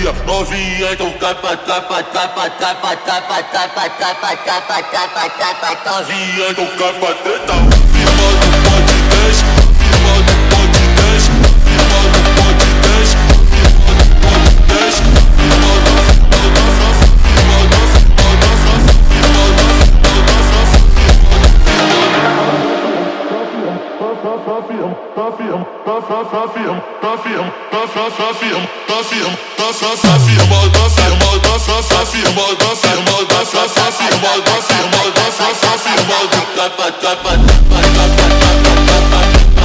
novinha, novinha, então capa, capa, capa, capa, capa, capa, capa, capa, capa, capa, novinha, então capa, treta. Firma do podcast, firma do podcast, firma do podcast, firma do podcast, firma do capa, capa, capa, capa, capa, capa.